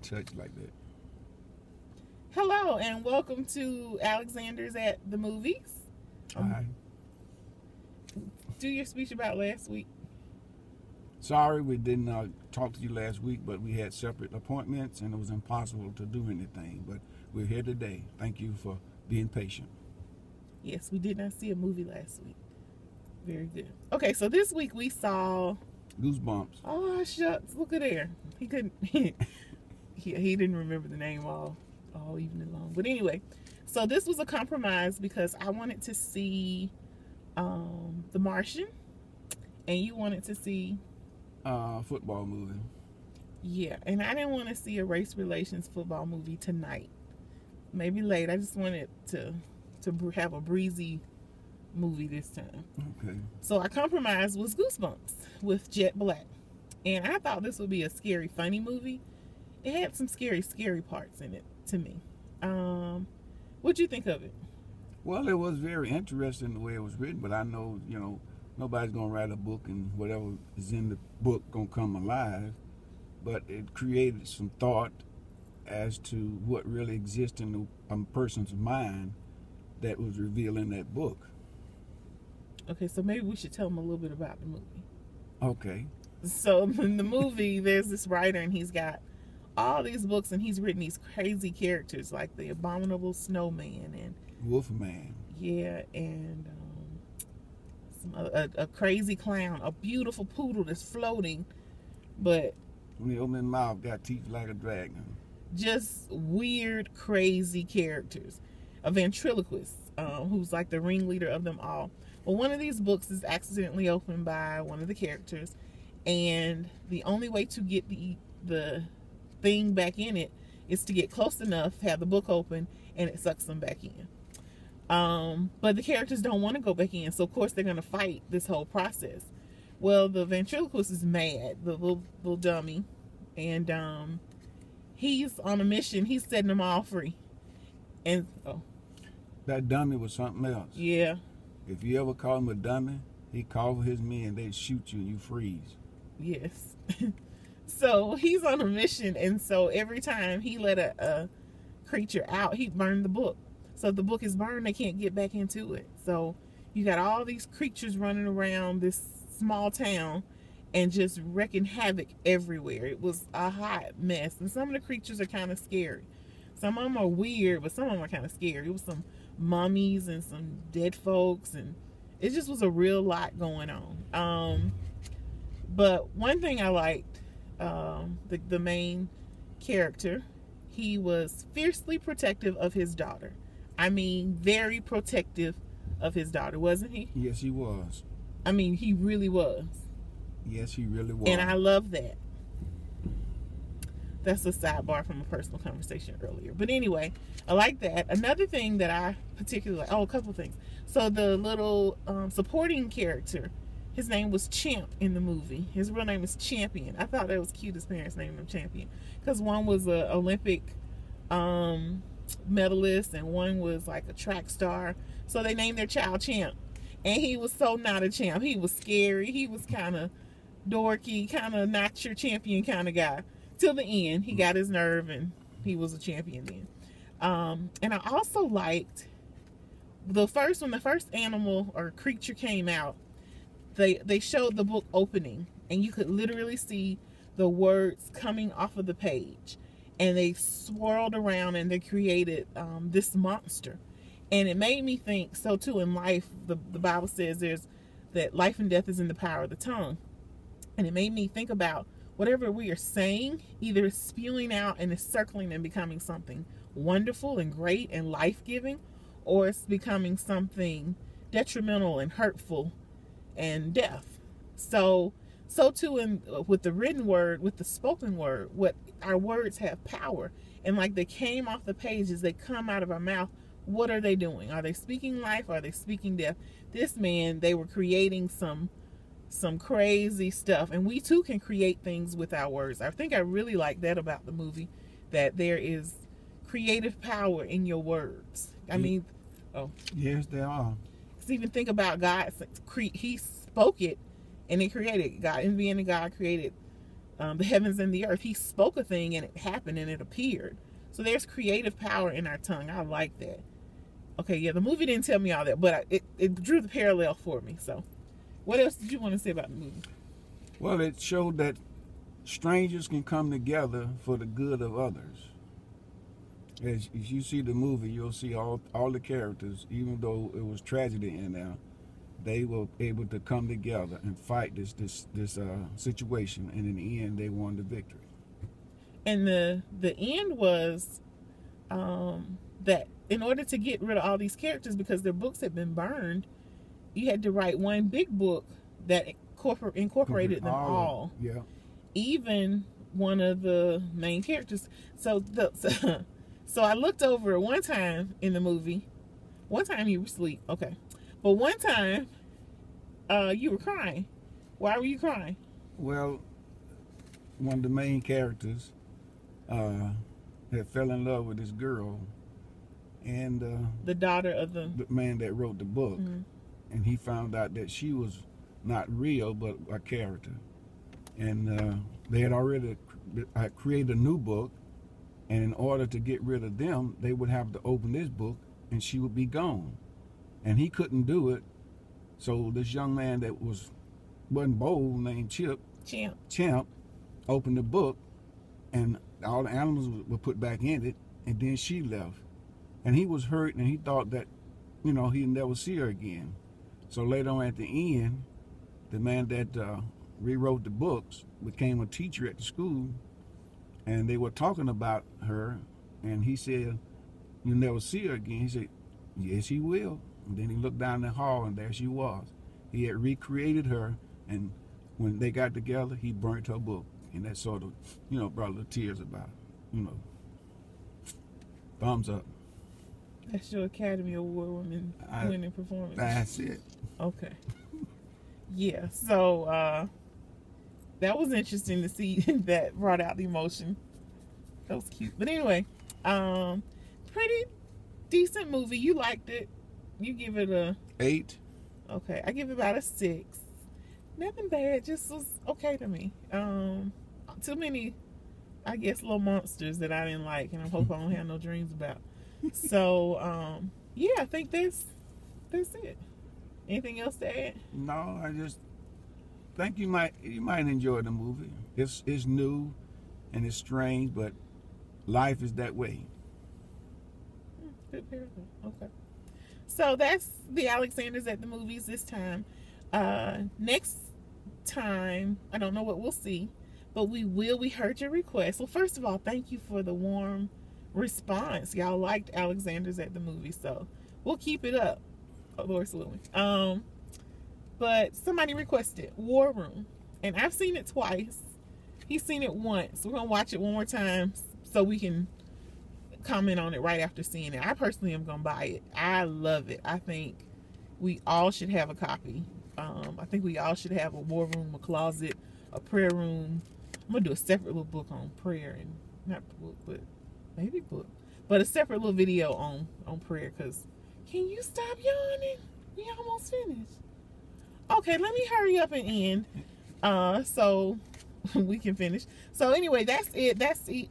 touch like that. Hello and welcome to Alexander's at the Movies. Hi. Do your speech about last week. Sorry we didn't talk to you last week, but we had separate appointments and it was impossible to do anything. But we're here today. Thank you for being patient. Yes, we did not see a movie last week. Very good. Okay, so this week we saw Goosebumps. Oh shucks! Look at there. He couldn't. he didn't remember the name all evening long. But anyway, so this was a compromise because I wanted to see The Martian, and you wanted to see Football movie. Yeah, and I didn't want to see a race relations football movie tonight. Maybe late. I just wanted to have a breezy movie this time. Okay. So our compromise was Goosebumps with Jet Black. And I thought this would be a scary, funny movie. It had some scary parts in it to me. What'd you think of it? Well, it was very interesting the way it was written, but I know, nobody's going to write a book and whatever is in the book going to come alive. But it created some thought as to what really exists in a person's mind that was revealed in that book. Okay, so maybe we should tell them a little bit about the movie. Okay. So in the movie, there's this writer and he's got all these books and he's written these crazy characters like the Abominable Snowman and Wolfman. Yeah, and a crazy clown, a beautiful poodle that's floating, but when he opened his mouth, got teeth like a dragon. Just weird, crazy characters. A ventriloquist who's like the ringleader of them all. Well, one of these books is accidentally opened by one of the characters, and the only way to get the thing back in it is to get close enough, have the book open, and it sucks them back in. But the characters don't want to go back in, so of course they're going to fight this whole process. Well, the ventriloquist is mad, the little dummy, and he's on a mission. He's setting them all free. And that dummy was something else. Yeah. If you ever call him a dummy, he call for his men, they shoot you and you freeze. Yes. So he's on a mission, and so every time he let a creature out, he burned the book. So if the book is burned, they can't get back into it. So you got all these creatures running around this small town and just wreaking havoc everywhere. It was a hot mess, and some of the creatures are kind of scary. Some of them are weird, but some of them are kind of scary. It was some mummies and some dead folks, and it just was a real lot going on. But one thing I liked, the main character, he was fiercely protective of his daughter. I mean, very protective of his daughter, wasn't he? Yes, he was. I mean, he really was. Yes, he really was. And I love that. That's a sidebar from a personal conversation earlier. But anyway, I like that. Another thing that I particularly like, a couple things. So the little supporting character, his name was Champ in the movie. His real name is Champion. I thought that was cute. His parents named him Champion. Because one was an Olympic medalist and one was like a track star. So they named their child Champ. And he was so not a champ. He was scary. He was kind of dorky, kind of not your champion kind of guy. Till the end, he got his nerve and he was a champion then. And I also liked when the first animal or creature came out, they showed the book opening and you could literally see the words coming off of the page. And they swirled around and they created this monster. And it made me think, so too in life, the Bible says that life and death is in the power of the tongue. And it made me think about whatever we are saying, either it's spewing out and it's circling and becoming something wonderful and great and life-giving, or it's becoming something detrimental and hurtful and death. So too with the written word, with the spoken word, what our words have power. And like they came off the pages, they come out of our mouth. What are they doing? Are they speaking life? Or are they speaking death? This man, they were creating some crazy stuff, and we too can create things with our words. I think I really like that about the movie, that there is creative power in your words. I mean, yes, there are. Because even think about God, he spoke it and it created. God, in the beginning, God created the heavens and the earth. He spoke a thing and it happened and it appeared. So there's creative power in our tongue. I like that. Okay, yeah, the movie didn't tell me all that, but it drew the parallel for me. So what else did you want to say about the movie? Well, it showed that strangers can come together for the good of others. As you see the movie, you'll see all the characters, even though it was tragedy in there, they were able to come together and fight this situation, and in the end, they won the victory. And the end was that in order to get rid of all these characters, because their books had been burned, you had to write one big book that incorporated them all. Yeah. Even one of the main characters. So I looked over one time in the movie. One time you were asleep, okay. But one time, you were crying. Why were you crying? Well, one of the main characters had fell in love with this girl, and the daughter of the man that wrote the book, and he found out that she was not real but a character, and they had already created a new book, and in order to get rid of them, they would have to open this book, and she would be gone, and he couldn't do it. So this young man that wasn't bold, named Champ, opened the book, and all the animals were put back in it, and then she left. And he was hurt, and he thought that, he'd never see her again. So later on at the end, the man that rewrote the books became a teacher at the school, and they were talking about her, and he said, "You'll never see her again." He said, "Yes, he will." And then he looked down the hall, and there she was. He had recreated her, and when they got together, he burnt her book. And that sort of, brought a little tears about it. Thumbs up. That's your Academy Award winning performance. That's it. Okay. Yeah, so that was interesting to see. That brought out the emotion. That was cute. But anyway, pretty decent movie. You liked it. You give it a 8. Okay, I give it about a 6. Nothing bad, just was okay to me. Too many, I guess, little monsters that I didn't like, and I hope I don't have no dreams about. So, yeah, I think that's it. Anything else to add? No, I just think you might enjoy the movie. It's new and it's strange, but life is that way. Good paragraph. Okay. So that's the Alexanders at the movies this time. Next time, I don't know what we'll see, but we heard your request. Well, first of all, thank you for the warm response. Y'all liked Alexanders at the movies, so we'll keep it up. Oh, Lord's willing. But somebody requested War Room, and I've seen it twice. He's seen it once. We're gonna watch it one more time so we can comment on it right after seeing it. I personally am gonna buy it. I love it. I think we all should have a copy. I think we all should have a war room, a closet, a prayer room. I'm gonna do a separate little book on prayer, and not book, but maybe book, but a separate little video on prayer. Cause can you stop yawning? We almost finished. Okay, let me hurry up and end, so we can finish. So anyway, that's it. That's it.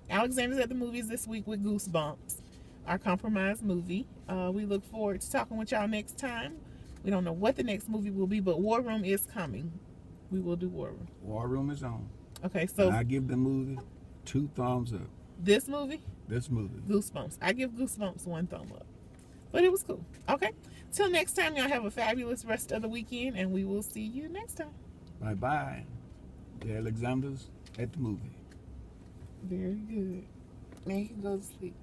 Alexander's at the movies this week with Goosebumps, our compromise movie. We look forward to talking with y'all next time. We don't know what the next movie will be, but War Room is coming. We will do War Room. War Room is on. Okay, so and I give the movie 2 thumbs up. This movie? This movie. Goosebumps. I give Goosebumps 1 thumb up. But it was cool. Okay. Till next time, y'all have a fabulous rest of the weekend, and we will see you next time. Bye-bye. The Alexanders at the movie. Very good. Now you can go to sleep.